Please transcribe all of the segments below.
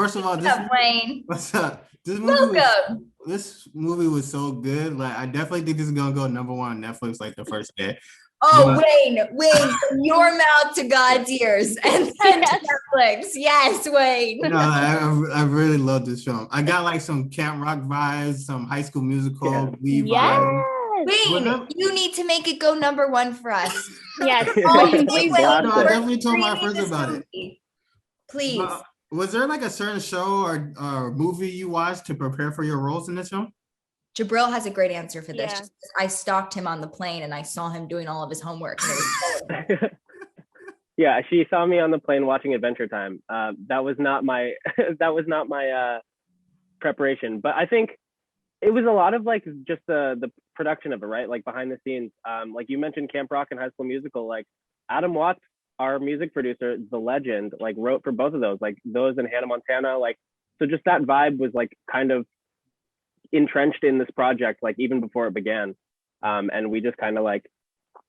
first of all, What's up, Wayne? what's up? Welcome. This movie was so good. Like, I definitely think this is gonna go number one on Netflix like the first day. Oh, But Wayne, from your mouth to God's ears, and then to Netflix. Yes, Wayne. no, I really love this film. I got like some Camp Rock vibes, some High School Musical Glee vibes. Wayne, you need to make it go number one for us. Yes, Wayne, please. No, I we're definitely told my streaming friends this about it. movie. Please. But was there like a certain show or movie you watched to prepare for your roles in this film? Jabril has a great answer for this. Yeah. Just 'cause I stalked him on the plane and I saw him doing all of his homework. And it was so Yeah, she saw me on the plane watching Adventure Time. That was not my preparation, but I think it was a lot of like just the production of it, right? Like behind the scenes. Like you mentioned Camp Rock and High School Musical. Like Adam Watts, our music producer, the legend, like wrote for both of those, like those and Hannah Montana. Like, so just that vibe was like kind of entrenched in this project, like even before it began. And we just kind of like,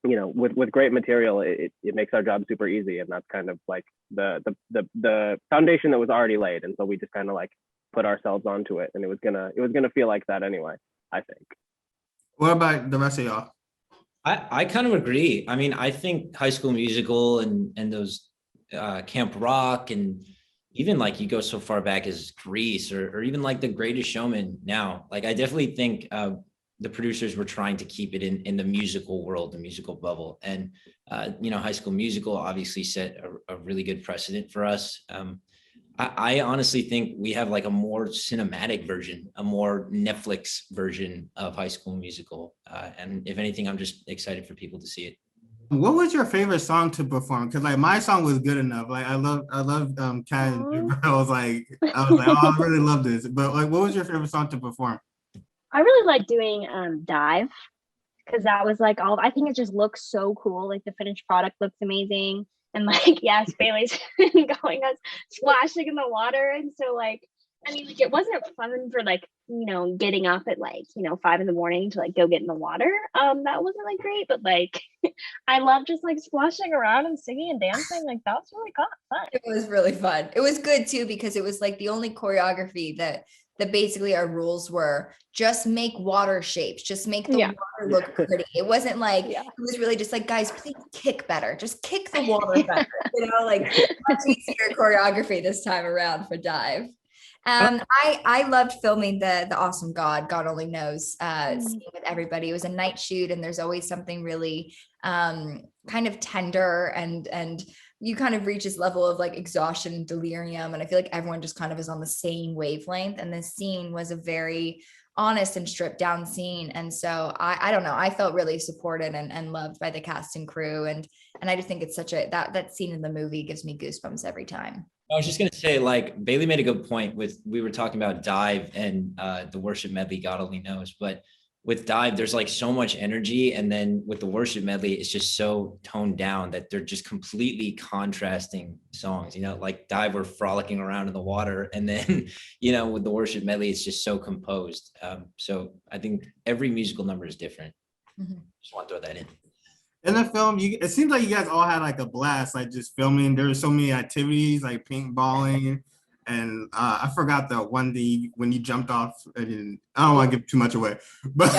you know, with great material, it makes our job super easy. And that's kind of like the foundation that was already laid. And so we just kind of like put ourselves onto it, and it was gonna feel like that anyway, I think. What about the rest of y'all? I kind of agree. I mean, I think High School Musical and those Camp Rock, and even like you go so far back as Grease, or even like The Greatest Showman now. Like I definitely think the producers were trying to keep it in the musical world, the musical bubble. And you know, High School Musical obviously set a really good precedent for us. I honestly think we have like a more cinematic version, a more Netflix version of High School Musical. And if anything, I'm just excited for people to see it. What was your favorite song to perform? Because like my song was good enough. Like I love Kat and Jabril. I was like, oh, I really love this. But like, what was your favorite song to perform? I really like doing Dive, because that was like I think it just looks so cool. Like the finished product looks amazing. And like, yes, Bailey's going us splashing in the water. And so like, I mean, like it wasn't fun for like, you know, getting up at like, you know, 5 a.m. to like go get in the water. That wasn't like great, but like I love just like splashing around and singing and dancing. Like that was really fun. It was really fun. It was good too, because it was like the only choreography that basically our rules were just make water shapes, just make the water look pretty. It wasn't like, it was really just like, guys, please kick better. Just kick the water better. You know, like much easier choreography this time around for Dive. I loved filming the Awesome God Only Knows scene with everybody. It was a night shoot, and there's always something really kind of tender, and you kind of reach this level of like exhaustion and delirium. And I feel like everyone just kind of is on the same wavelength. And this scene was a very honest and stripped down scene. And so I don't know, I felt really supported and loved by the cast and crew. And I just think it's such that scene in the movie gives me goosebumps every time. I was just going to say, like, Bailey made a good point we were talking about Dive and the worship medley, God Only Knows. But with Dive, there's like so much energy. And then with the worship medley, it's just so toned down that they're just completely contrasting songs. You know, like Dive, we're frolicking around in the water. And then, you know, with the worship medley, it's just so composed. So I think every musical number is different. Just want to throw that in. In the film, it seems like you guys all had like a blast, like just filming. There were so many activities, like paintballing, and I forgot the one when you jumped off. I don't want to give too much away, but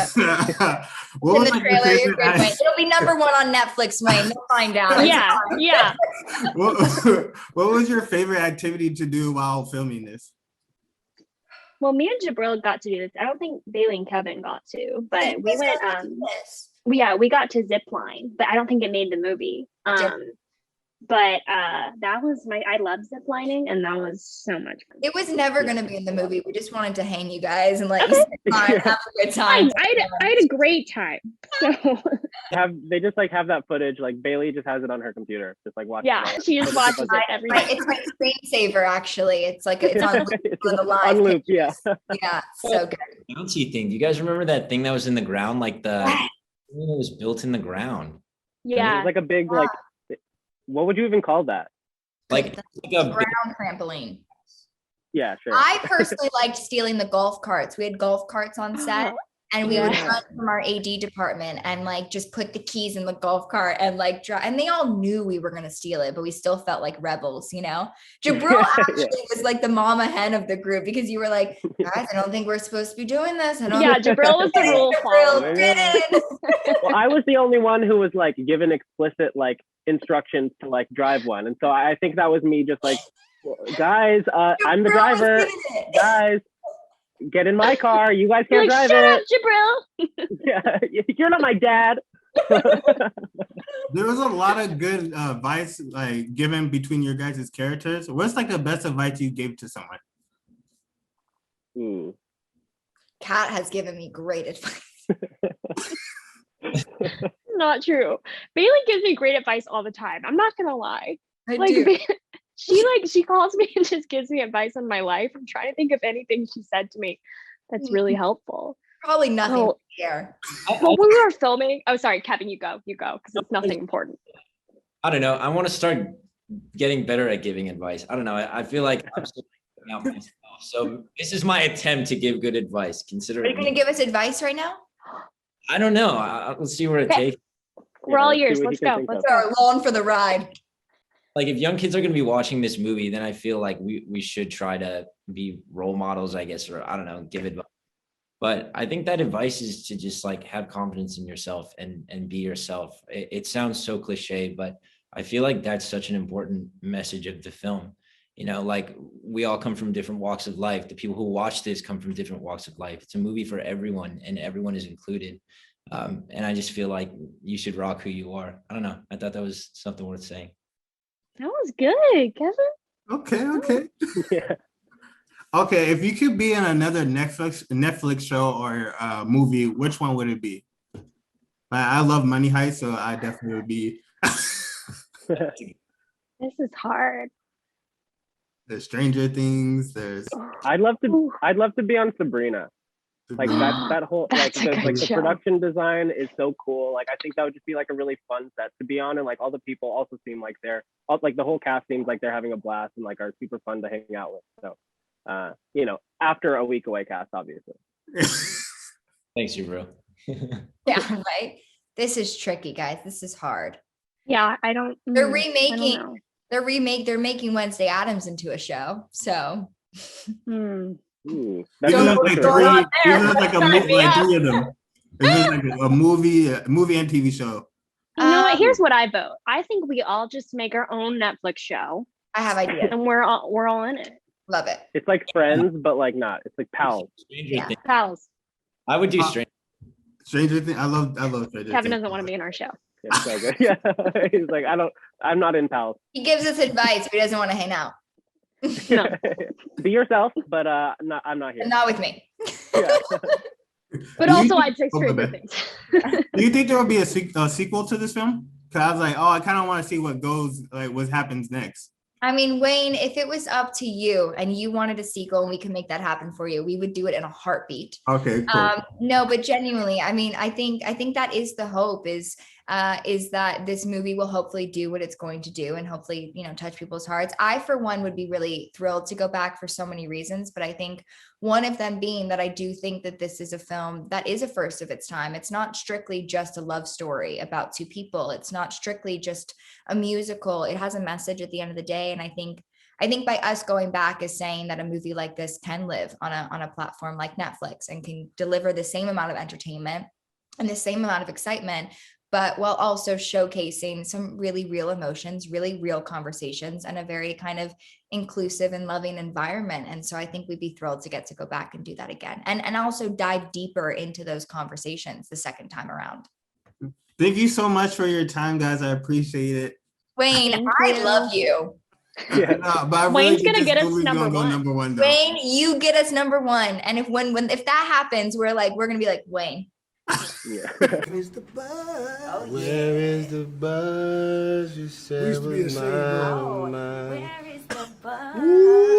what was in the trailer? You're good, Wayne. It'll be number one on Netflix, Wayne. You'll find out. Yeah. What was your favorite activity to do while filming this? Well, me and Jabril got to do this. I don't think Bailey and Kevin got to, but we went. We got to zip line, but I don't think it made the movie. But that was I love zip lining, and that was so much fun. It was never going to be in the movie. We just wanted to hang you guys and let you zip line, have a good time. I had a great time. So they just like have that footage. Like Bailey just has it on her computer, just like watching. Yeah, she just watches it every day. It's my screensaver, actually. It's like it's on loop, on loop. Yeah, so good. Bouncy thing. Do you guys remember that thing that was in the ground, like it was built in the ground? Yeah, it was like a big like. What would you even call that? Like a ground trampoline. Yeah, sure. I personally liked stealing the golf carts. We had golf carts on set, And we would Yeah. run from our AD department and like just put the keys in the golf cart and like drive. And they all knew we were going to steal it, but we still felt like rebels, you know? Jabril actually was like the mama hen of the group because you were like, guys, I don't think we're supposed to be doing this. I don't Yeah, Jabril was the rule follower. Jabril, get in. Well, I was the only one who was like given explicit like instructions to like drive one, and so I think that was me just like, guys, I'm the Jabril was driver. good at it. Guys, get in my car. You guys can't Like, drive shut it. up, Jabril. Yeah, you're not my dad. There was a lot of good advice like given between your guys' characters. What's like the best advice you gave to someone? Kat has given me great advice. Not true. Bailey gives me great advice all the time. I'm not gonna lie. I Like do. she calls me and just gives me advice on my life. I'm trying to think of anything she said to me that's really helpful. Probably nothing Oh. here. Well, when we were filming, oh sorry, Kevin, you go, because it's nothing important. I don't know. I want to start getting better at giving advice. I don't know. I feel like I'm still figuring out myself. So this is my attempt to give good advice. Are you Considering going to give us advice right now? I don't know. Let's see where it Okay. takes. We're all let's see ears. what Let's he can go. think Let's of. go. We're along for the ride. Like if young kids are going to be watching this movie, then I feel like we should try to be role models, I guess, or I don't know, give advice. But I think that advice is to just like have confidence in yourself and be yourself. It sounds so cliche, but I feel like that's such an important message of the film. You know, like we all come from different walks of life. The people who watch this come from different walks of life. It's a movie for everyone and everyone is included. And I just feel like you should rock who you are. I don't know. I thought that was something worth saying. That was good, Kevin. Okay. Yeah. Okay, if you could be in another Netflix show or movie, which one would it be? I love Money Heist, so I definitely would be. This is hard. There's Stranger Things. There's I'd love Ooh. to be on Sabrina. Like that whole like That's a good the show. production design is so cool. Like I think that would just be like a really fun set to be on, and like all the people also seem like like the whole cast seems like they're having a blast and like are super fun to hang out with. So you know, after a week away cast, obviously. Thanks, you bro. Yeah, right. This is tricky, guys. This is hard. Yeah, I don't. They're I don't remaking. know. They're making Wednesday Addams into a show. So Ooh, that's Even another like trip. going on there. even like like three of them. It's like a movie and TV show. You know what? Um, Here's what I vote. I think we all just make our own Netflix show, I have ideas. and we're all in it. Love it. It's like Friends, but like not. It's like pals. Stranger Yeah. Things. Pals. I would do Stranger. Stranger Things. I love Stranger Kevin Things. doesn't want to be in our show. It's so good. Yeah, he's like, I'm not in pals. He gives us advice, but he doesn't want to hang out. No. Be yourself, but I'm not here. And not with me. Yeah. But Do you also, think- I'd say Stranger Okay. Things. Do you think there will be a sequel to this film? Cause I was like, oh, I kind of want to see what happens next. I mean, Wayne, if it was up to you and you wanted a sequel and we could make that happen for you, we would do it in a heartbeat. Okay, cool. No, but genuinely, I mean, I think that is the hope is that this movie will hopefully do what it's going to do and hopefully, you know, touch people's hearts. I, for one, would be really thrilled to go back for so many reasons, but I think one of them being that I do think that this is a film that is a first of its time. It's not strictly just a love story about two people. It's not strictly just a musical. It has a message at the end of the day. And I think by us going back is saying that a movie like this can live on a platform like Netflix and can deliver the same amount of entertainment and the same amount of excitement, but while also showcasing some really real emotions, really real conversations, and a very kind of inclusive and loving environment. And so I think we'd be thrilled to get to go back and do that again, and also dive deeper into those conversations the second time around. Thank you so much for your time, guys. I appreciate it. Wayne, Thank I you. love you. Yeah. But I really Wayne's think gonna this get us movie's number gonna go one. number one, though. Wayne, you get us number one. And if that happens, we're gonna be like, Wayne. Yeah. Is the buzz? Where is the buzz you We said used to be was a mine, single. oh mine? Where is the buzz? Ooh.